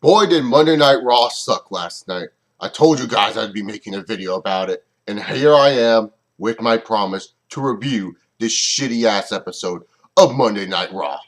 Boy, did Monday Night Raw suck last night. I told you guys I'd be making a video about it, and here I am with my promise to review this shitty-ass episode of Monday Night Raw.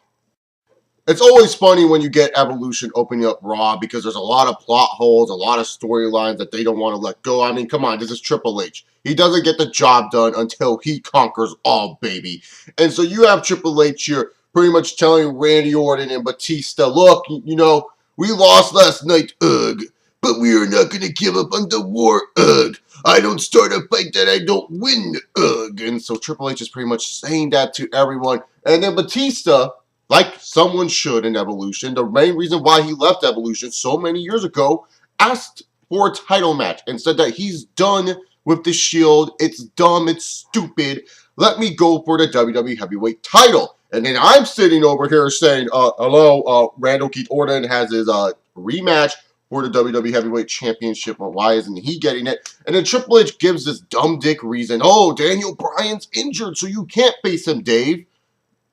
It's always funny when you get Evolution opening up Raw because there's a lot of plot holes, a lot of storylines that they don't want to let go. I mean, come on, this is Triple H. He doesn't get the job done until he conquers all, baby. And so you have Triple H here pretty much telling Randy Orton and Batista, look, you know, we lost last night, ugh, but we are not going to give up on the war, ugh. I don't start a fight that I don't win, ugh. And so Triple H is pretty much saying that to everyone. And then Batista, like someone should in Evolution, the main reason why he left Evolution so many years ago, asked for a title match and said that he's done with the Shield. It's dumb. It's stupid. Let me go for the WWE Heavyweight title. And then I'm sitting over here saying, hello, Randall Keith Orton has his rematch for the WWE Heavyweight Championship. Well, why isn't he getting it? And then Triple H gives this dumb dick reason. Oh, Daniel Bryan's injured, so you can't face him, Dave.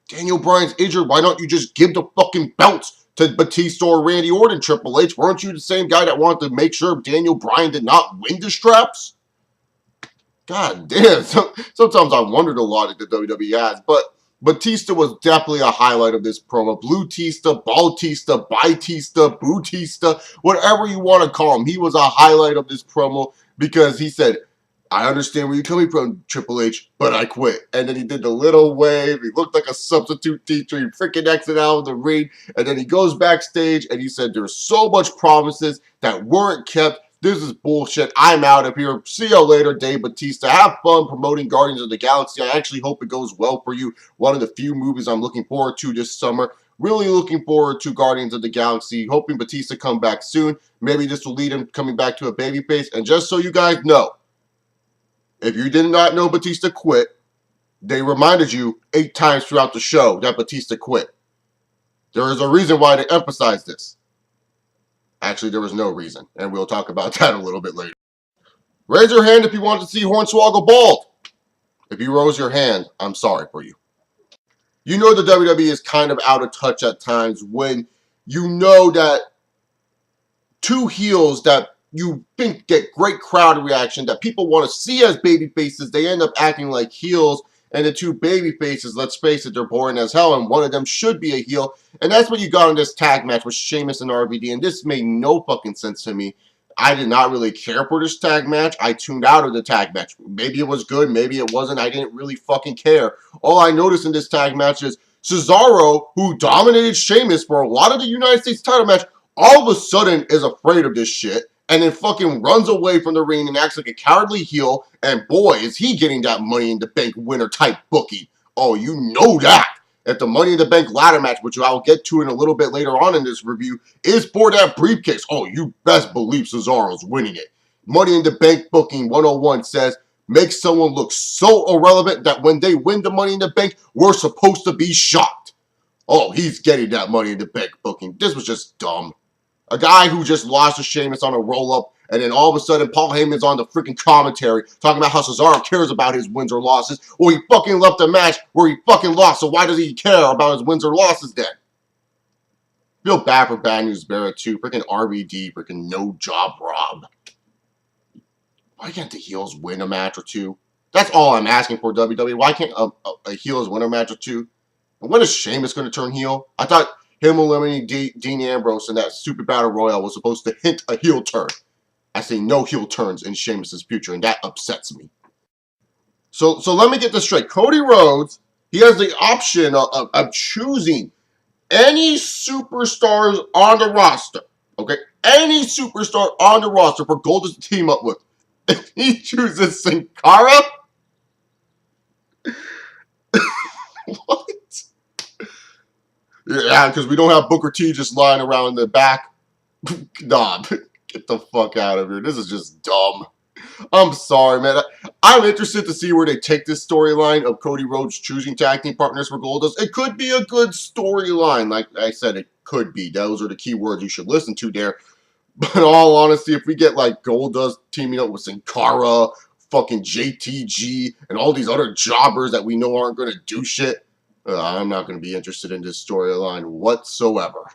Daniel Bryan's injured. Why don't you just give the fucking belts to Batista or Randy Orton, Triple H? Weren't you the same guy that wanted to make sure Daniel Bryan did not win the straps? God damn. Sometimes I wondered a lot at the WWE has, but Batista was definitely a highlight of this promo. Blue-tista, Baltista, Bitista, Bootista, whatever you want to call him. He was a highlight of this promo because he said, I understand where you're coming from, Triple H, but I quit. And then he did the little wave. He looked like a substitute teacher. He freaking exited out of the ring. And then he goes backstage and he said, there's so much promises that weren't kept. This is bullshit. I'm out of here. See you later, Dave Batista. Have fun promoting Guardians of the Galaxy. I actually hope it goes well for you. One of the few movies I'm looking forward to this summer. Really looking forward to Guardians of the Galaxy. Hoping Batista come back soon. Maybe this will lead him coming back to a babyface. And just so you guys know, if you did not know Batista quit, they reminded you 8 times throughout the show that Batista quit. There is a reason why they emphasize this. Actually, there was no reason, and we'll talk about that a little bit later. Raise your hand if you want to see Hornswoggle bald. If you rose your hand, I'm sorry for you. You know the WWE is kind of out of touch at times when you know that two heels that you think get great crowd reaction, that people want to see as baby faces, they end up acting like heels. And the two baby faces, let's face it, they're boring as hell, and one of them should be a heel. And that's what you got in this tag match with Sheamus and RVD, and this made no fucking sense to me. I did not really care for this tag match. I tuned out of the tag match. Maybe it was good, maybe it wasn't. I didn't really fucking care. All I noticed in this tag match is Cesaro, who dominated Sheamus for a lot of the United States title match, all of a sudden is afraid of this shit. And then fucking runs away from the ring and acts like a cowardly heel. And boy, is he getting that Money in the Bank winner type booking. Oh, you know that. If the Money in the Bank ladder match, which I will get to in a little bit later on in this review, is for that briefcase, oh, you best believe Cesaro's winning it. Money in the Bank booking 101 says, make someone look so irrelevant that when they win the Money in the Bank, we're supposed to be shocked. Oh, he's getting that Money in the Bank booking. This was just dumb. A guy who just lost to Sheamus on a roll-up, and then all of a sudden Paul Heyman's on the freaking commentary talking about how Cesaro cares about his wins or losses. Well, he fucking left a match where he fucking lost, so why does he care about his wins or losses then? Feel bad for Bad News Barrett too. Freaking RVD, freaking no job Rob. Why can't the heels win a match or two? That's all I'm asking for, WWE. Why can't a heels win a match or two? And when is Sheamus going to turn heel? I thought him eliminating Dean Ambrose in that Super Battle Royale was supposed to hint a heel turn. I see no heel turns in Sheamus' future, and that upsets me. So let me get this straight. Cody Rhodes, he has the option of choosing any superstars on the roster. Okay? Any superstar on the roster for Goldust to team up with. If he chooses Sin Cara? What? Yeah, because we don't have Booker T just lying around in the back. Nah, get the fuck out of here. This is just dumb. I'm sorry, man. I'm interested to see where they take this storyline of Cody Rhodes choosing tag team partners for Goldust. It could be a good storyline. Like I said, it could be. Those are the key words you should listen to there. But in all honesty, if we get like Goldust teaming up with Sin Cara, fucking JTG, and all these other jobbers that we know aren't going to do shit, I'm not going to be interested in this storyline whatsoever.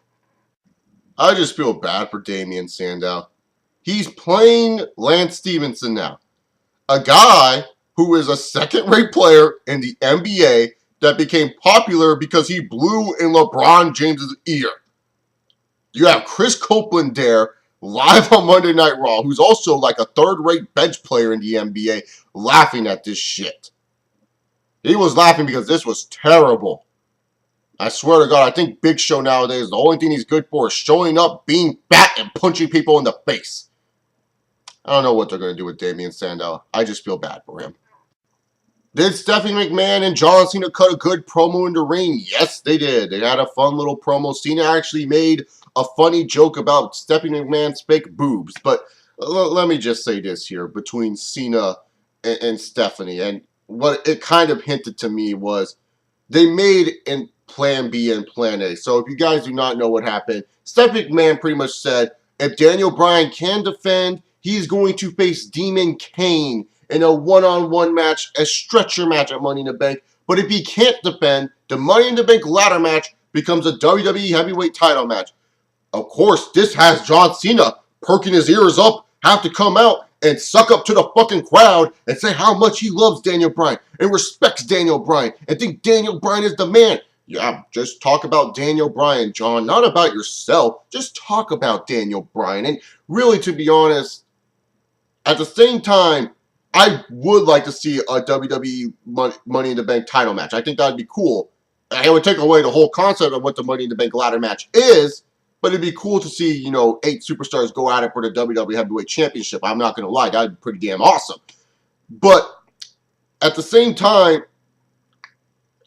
I just feel bad for Damian Sandow. He's playing Lance Stevenson now. A guy who is a second-rate player in the NBA that became popular because he blew in LeBron James's ear. You have Chris Copeland there live on Monday Night Raw, who's also like a third-rate bench player in the NBA, laughing at this shit. He was laughing because this was terrible. I swear to God, I think Big Show nowadays, the only thing he's good for is showing up, being fat, and punching people in the face. I don't know what they're going to do with Damian Sandow. I just feel bad for him. Did Stephanie McMahon and John Cena cut a good promo in the ring? Yes, they did. They had a fun little promo. Cena actually made a funny joke about Stephanie McMahon's fake boobs. But let me just say this here between Cena and Stephanie. And what it kind of hinted to me was they made in Plan B and Plan A. So if you guys do not know what happened, Stephanie McMahon pretty much said if Daniel Bryan can defend, he's going to face Demon Kane in a one-on-one match, a stretcher match at Money in the Bank. But if he can't defend, the Money in the Bank ladder match becomes a WWE heavyweight title match. Of course, this has John Cena perking his ears up, have to come out and suck up to the fucking crowd and say how much he loves Daniel Bryan and respects Daniel Bryan and think Daniel Bryan is the man. Yeah, just talk about Daniel Bryan, John, not about yourself. Just talk about Daniel Bryan. And really, to be honest, at the same time, I would like to see a WWE Money in the Bank title match. I think that would be cool. It would take away the whole concept of what the Money in the Bank ladder match is, but it'd be cool to see, 8 superstars go at it for the WWE Heavyweight Championship. I'm not going to lie, that'd be pretty damn awesome. But at the same time,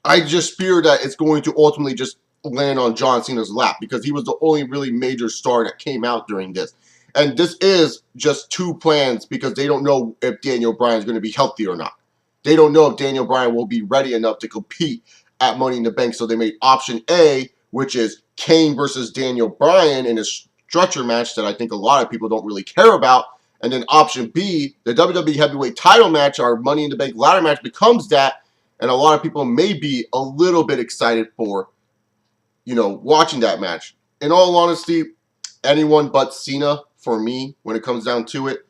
I just fear that it's going to ultimately just land on John Cena's lap because he was the only really major star that came out during this. And this is just 2 plans because they don't know if Daniel Bryan is going to be healthy or not. They don't know if Daniel Bryan will be ready enough to compete at Money in the Bank. So they made option A, which is Kane versus Daniel Bryan in a stretcher match that I think a lot of people don't really care about. And then option B, the WWE Heavyweight title match, our Money in the Bank ladder match becomes that. And a lot of people may be a little bit excited for, watching that match. In all honesty, anyone but Cena, for me, when it comes down to it.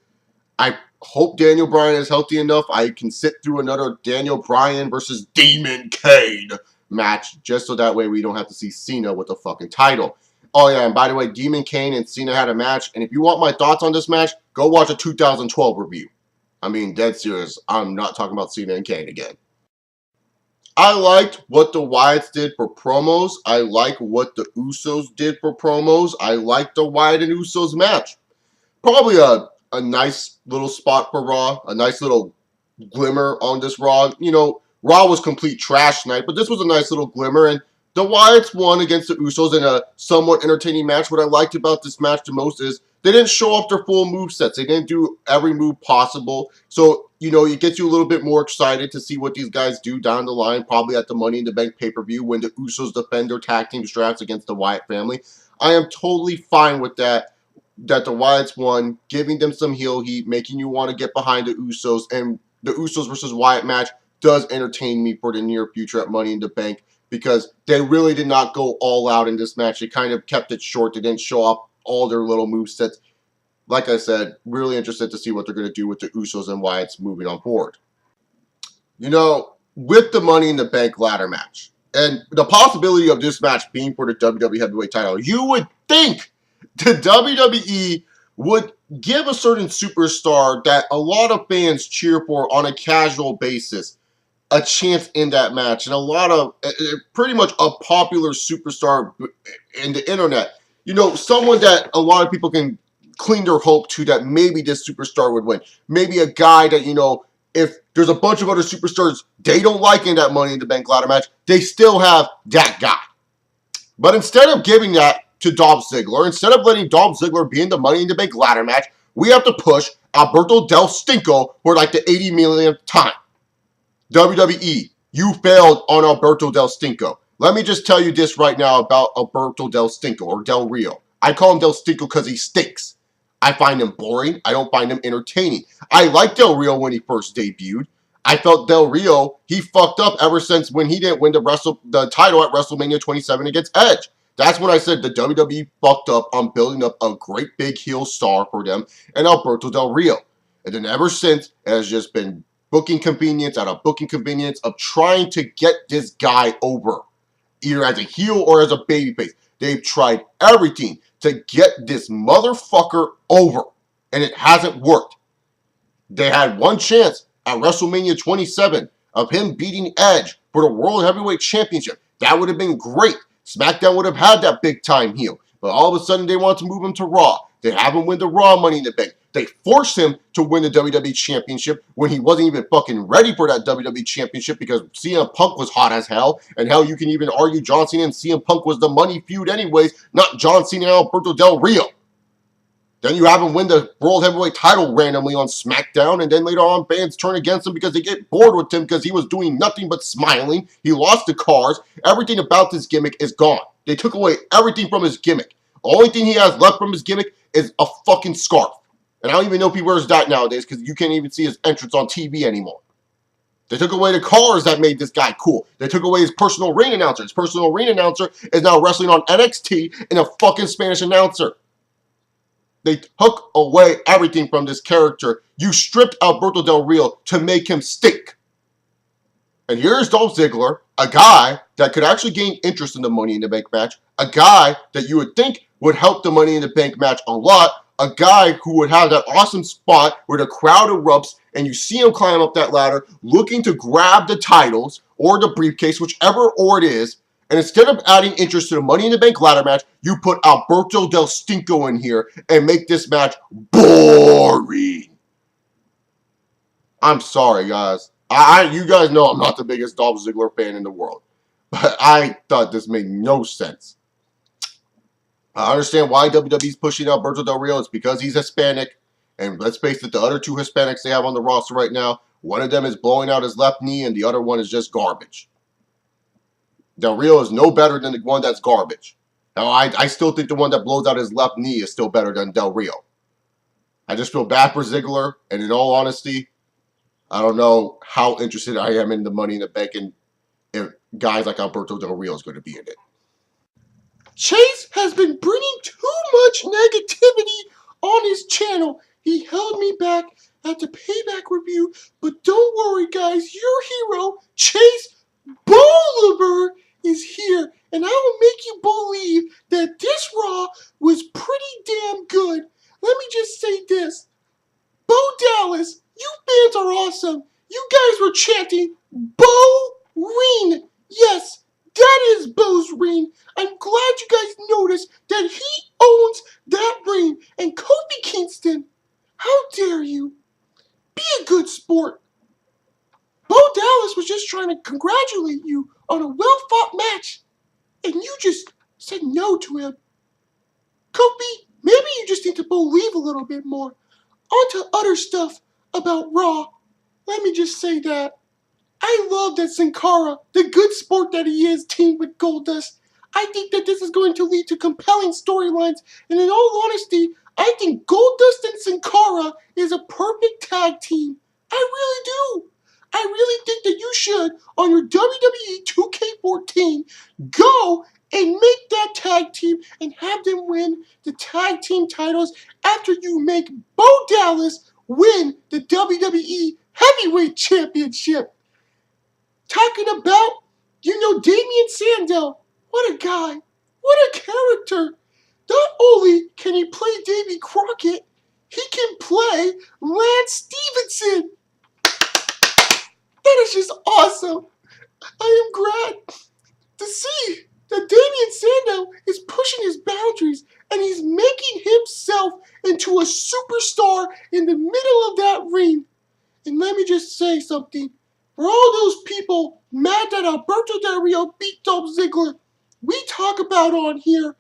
I hope Daniel Bryan is healthy enough. I can sit through another Daniel Bryan versus Demon Kane match, just so that way we don't have to see Cena with the fucking title. Oh yeah, and by the way, Demon Kane and Cena had a match, and if you want my thoughts on this match, go watch a 2012 review. I mean, dead serious. I'm not talking about Cena and Kane again. I liked what the Wyatts did for promos. I like what the Usos did for promos. I liked the Wyatt and Usos match. Probably a nice little spot for Raw. A nice little glimmer on this Raw. Raw was complete trash tonight, but this was a nice little glimmer. And the Wyatts won against the Usos in a somewhat entertaining match. What I liked about this match the most is they didn't show off their full movesets. They didn't do every move possible. So, it gets you a little bit more excited to see what these guys do down the line, probably at the Money in the Bank pay-per-view when the Usos defend their tag team straps against the Wyatt family. I am totally fine with that the Wyatts won, giving them some heel heat, making you want to get behind the Usos. And the Usos versus Wyatt match does entertain me for the near future at Money in the Bank because they really did not go all out in this match. They kind of kept it short. They didn't show off all their little movesets. Like I said, really interested to see what they're going to do with the Usos and Wyatts moving on forward. With the Money in the Bank ladder match, and the possibility of this match being for the WWE Heavyweight title, you would think the WWE would give a certain superstar that a lot of fans cheer for on a casual basis a chance in that match. And a lot of, pretty much a popular superstar in the internet. Someone that a lot of people can cling their hope to that maybe this superstar would win. Maybe a guy that, if there's a bunch of other superstars they don't like in that Money in the Bank ladder match, they still have that guy. But instead of giving that to Dolph Ziggler, instead of letting Dolph Ziggler be in the Money in the Bank ladder match, we have to push Alberto Del Stinko for like the 80 millionth time. WWE, you failed on Alberto Del Stinko. Let me just tell you this right now about Alberto Del Stinko, or Del Rio. I call him Del Stinko because he stinks. I find him boring. I don't find him entertaining. I liked Del Rio when he first debuted. I felt Del Rio, he fucked up ever since when he didn't win the title at WrestleMania 27 against Edge. That's when I said the WWE fucked up on building up a great big heel star for them and Alberto Del Rio. And then ever since, it has just been booking convenience out of booking convenience of trying to get this guy over, either as a heel or as a babyface. They've tried everything to get this motherfucker over, and it hasn't worked. They had one chance at WrestleMania 27 of him beating Edge for the World Heavyweight Championship. That would have been great. SmackDown would have had that big time heel. But all of a sudden, they want to move him to Raw. They have him win the Raw Money in the Bank. They forced him to win the WWE Championship when he wasn't even fucking ready for that WWE Championship because CM Punk was hot as hell. And hell, you can even argue John Cena and CM Punk was the money feud anyways, not John Cena and Alberto Del Rio. Then you have him win the World Heavyweight title randomly on SmackDown, and then later on fans turn against him because they get bored with him because he was doing nothing but smiling. He lost the cars. Everything about this gimmick is gone. They took away everything from his gimmick. The only thing he has left from his gimmick is a fucking scarf. And I don't even know if he wears that nowadays because you can't even see his entrance on TV anymore. They took away the cars that made this guy cool. They took away his personal ring announcer. His personal ring announcer is now wrestling on NXT in a fucking Spanish announcer. They took away everything from this character. You stripped Alberto Del Rio to make him stink. And here's Dolph Ziggler, a guy that could actually gain interest in the Money in the Bank match, a guy that you would think would help the Money in the Bank match a lot, a guy who would have that awesome spot where the crowd erupts and you see him climb up that ladder looking to grab the titles or the briefcase, whichever or it is. And instead of adding interest to the Money in the Bank ladder match, you put Alberto Del Stinko in here and make this match boring. I'm sorry, guys. You guys know I'm not the biggest Dolph Ziggler fan in the world. But I thought this made no sense. I understand why WWE's pushing Alberto Del Rio. It's because he's Hispanic. And let's face it, the other two Hispanics they have on the roster right now, one of them is blowing out his left knee and the other one is just garbage. Del Rio is no better than the one that's garbage. Now, I still think the one that blows out his left knee is still better than Del Rio. I just feel bad for Ziggler, and in all honesty, I don't know how interested I am in the Money in the Bank and if guys like Alberto Del Rio is going to be in it. Chase has been bringing too much negativity on his channel. He held me back at the Payback review, but don't worry, guys. Your hero, Chase Bolivar, is here, and I will make you believe that this Raw was pretty damn good. Let me just say this. Bo Dallas, you fans are awesome. You guys were chanting, Bo Reen. Yes, that is Bo's ring. I'm glad you guys noticed that he owns that ring. And Kofi Kingston, how dare you? Be a good sport. Bo Dallas was just trying to congratulate you on a well-fought match, and you just said no to him. Kofi, maybe you just need to believe a little bit more. On to other stuff about Raw. Let me just say that. I love that Sin Cara, the good sport that he is, teamed with Goldust. I think that this is going to lead to compelling storylines, and in all honesty, I think Goldust and Sin Cara is a perfect tag team. I really do. I really think that you should, on your WWE 2K14, go and make that tag team and have them win the tag team titles after you make Bo Dallas win the WWE Heavyweight Championship. Talking about, Damian Sandow. What a guy. What a character. Not only can he play Davy Crockett, he can play Lance Stevenson. That is just awesome. I am glad to see that Damian Sandow is pushing his boundaries and he's making himself into a superstar in the middle of that ring. And let me just say something. For all those people mad that Alberto Del Rio beat Dolph Ziggler, we talk about on here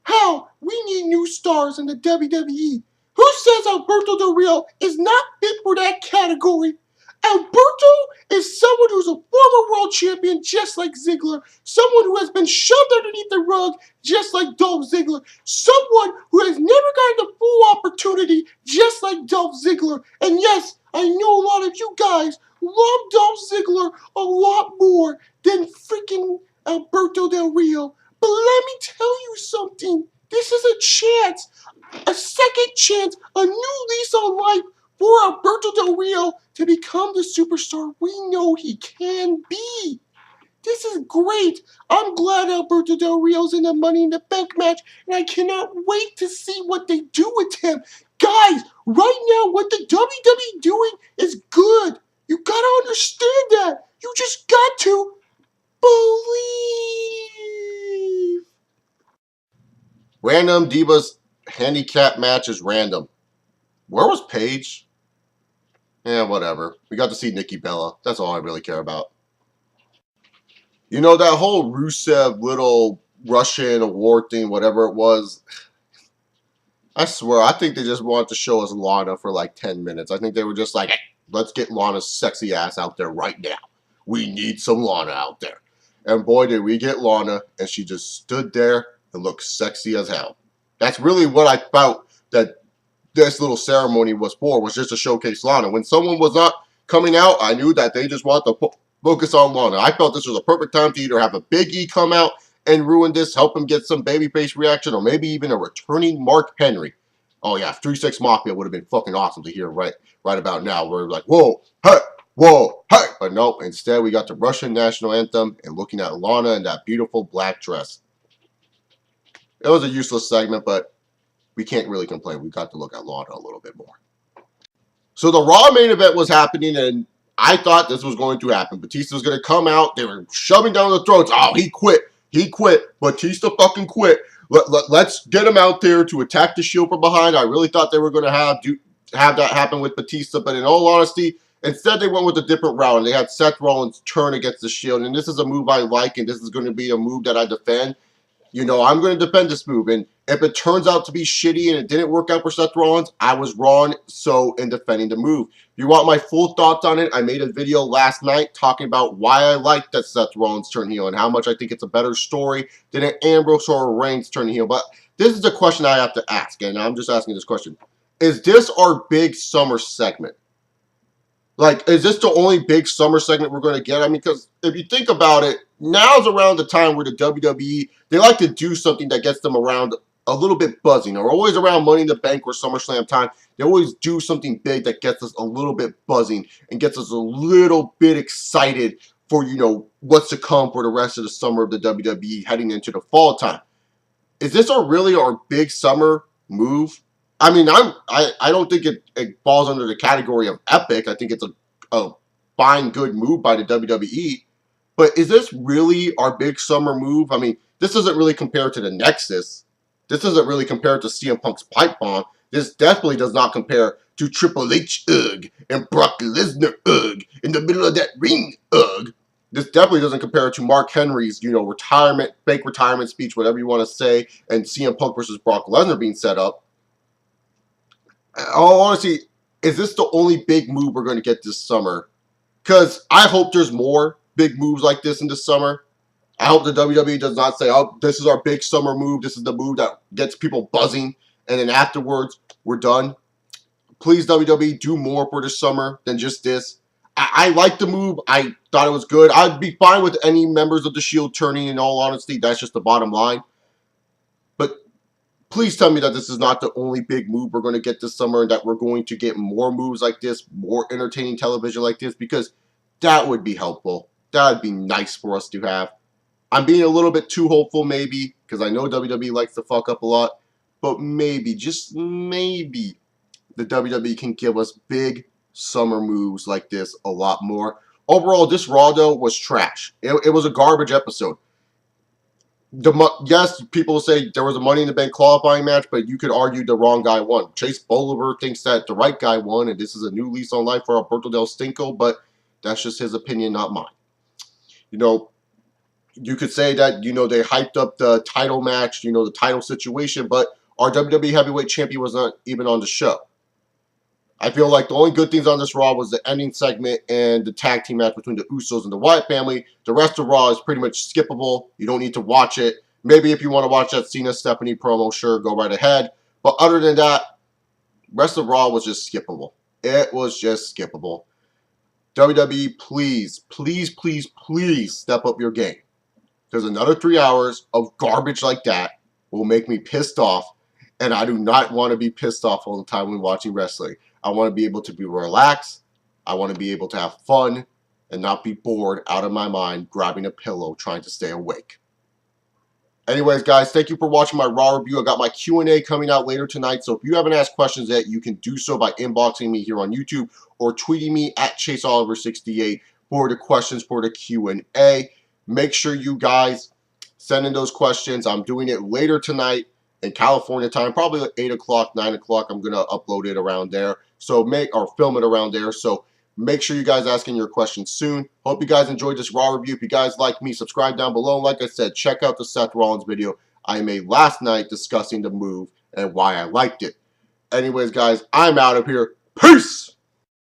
how we need new stars in the WWE. Who says Alberto Del Rio is not fit for that category? Alberto is someone who's a former world champion just like Ziggler, someone who has been shoved underneath the rug just like Dolph Ziggler, someone who has never gotten the full opportunity just like Dolph Ziggler. And yes, I know a lot of you guys love Dolph Ziggler a lot more than freaking Alberto Del Rio, But let me tell you something. This is a chance, a second chance, a new lease on life for Alberto Del Rio to become the superstar we know he can be. This is great. I'm glad Alberto Del Rio's in the Money in the Bank match, and I cannot wait to see what they do with him. Guys, right now, what the WWE doing is good. You gotta understand that. You just got to believe. Random Divas handicap match is random. Where was Paige? Yeah, whatever. We got to see Nikki Bella. That's all I really care about. You know, that whole Rusev little Russian award thing, whatever it was, I swear, I think they just wanted to show us Lana for like 10 minutes. I think they were just like, hey, let's get Lana's sexy ass out there right now. We need some Lana out there. And boy, did we get Lana, and she just stood there and looked sexy as hell. That's really what I felt that this little ceremony was for, was just to showcase Lana. When someone was not coming out, I knew that they just wanted to focus on Lana. I felt this was a perfect time to either have a Big E come out and ruin this, help him get some babyface reaction, or maybe even a returning Mark Henry. Oh yeah, 3-6 Mafia would have been fucking awesome to hear right about now. We're like, whoa, hey, whoa, hey. But no, instead we got the Russian national anthem and looking at Lana in that beautiful black dress. It was a useless segment, but we can't really complain. We got to look at Lana a little bit more. So the Raw main event was happening, and I thought this was going to happen. Batista was going to come out. They were shoving down the throats. Oh, he quit. He quit. Batista fucking quit. Let's get him out there to attack the Shield from behind. I really thought they were going to have that happen with Batista, but in all honesty, instead they went with a different route, and they had Seth Rollins turn against the Shield, and this is a move I like, and this is going to be a move that I defend. You know, I'm going to defend this move, and if it turns out to be shitty and it didn't work out for Seth Rollins, I was wrong so in defending the move. If you want my full thoughts on it, I made a video last night talking about why I like that Seth Rollins turned heel and how much I think it's a better story than an Ambrose or a Reigns turning heel. But this is the question I have to ask, and I'm just asking this question. Is this our big summer segment? Like, is this the only big summer segment we're going to get? I mean, because if you think about it, now's around the time where the WWE, they like to do something that gets them around a little bit buzzing, or always around Money in the Bank or SummerSlam time. They always do something big that gets us a little bit buzzing and gets us a little bit excited for, you know, what's to come for the rest of the summer of the WWE heading into the fall time. Is this really our big summer move? I mean, I don't think it falls under the category of epic. I think it's a fine, good move by the WWE. But is this really our big summer move? I mean, this doesn't really compare to the Nexus. This doesn't really compare to CM Punk's pipe bomb. This definitely does not compare to Triple H, ugh, and Brock Lesnar, ugh, in the middle of that ring, ugh. This definitely doesn't compare to Mark Henry's, you know, fake retirement speech, whatever you want to say, and CM Punk versus Brock Lesnar being set up. Oh, honestly, is this the only big move we're going to get this summer? Because I hope there's more big moves like this in the summer. I hope the WWE does not say, oh, this is our big summer move. This is the move that gets people buzzing. And then afterwards, we're done. Please, WWE, do more for this summer than just this. I like the move. I thought it was good. I'd be fine with any members of the Shield turning, in all honesty. That's just the bottom line. But please tell me that this is not the only big move we're going to get this summer and that we're going to get more moves like this, more entertaining television like this, because that would be helpful. That would be nice for us to have. I'm being a little bit too hopeful maybe, because I know WWE likes to fuck up a lot, but maybe, just maybe, the WWE can give us big summer moves like this a lot more. Overall, this Raw, though, was trash. It was a garbage episode. Yes, people say there was a Money in the Bank qualifying match, but you could argue the wrong guy won. Chase Bolivar thinks that the right guy won, and this is a new lease on life for Alberto Del Stinko, but that's just his opinion, not mine. You know, you could say that, you know, they hyped up the title match, you know, the title situation, but our WWE Heavyweight Champion was not even on the show. I feel like the only good things on this Raw was the ending segment and the tag team match between the Usos and the Wyatt family. The rest of Raw is pretty much skippable. You don't need to watch it. Maybe if you want to watch that Cena Stephanie promo, sure, go right ahead. But other than that, rest of Raw was just skippable. It was just skippable. WWE, please, please, please, please step up your game. because another 3 hours of garbage like that will make me pissed off, and I do not want to be pissed off all the time when watching wrestling. I want to be able to be relaxed. I want to be able to have fun and not be bored out of my mind grabbing a pillow trying to stay awake. Anyways, guys, thank you for watching my Raw review. I got my Q&A coming out later tonight, so if you haven't asked questions yet, you can do so by inboxing me here on YouTube or tweeting me at ChaseOliver68 for the questions for the Q&A. Make sure you guys send in those questions. I'm doing it later tonight in California time, probably like 8 o'clock, 9 o'clock. I'm going to upload it around there, so film it around there. So make sure you guys asking your questions soon. Hope you guys enjoyed this Raw review. If you guys like me, subscribe down below. Like I said, check out the Seth Rollins video I made last night discussing the move and why I liked it. Anyways, guys, I'm out of here. Peace!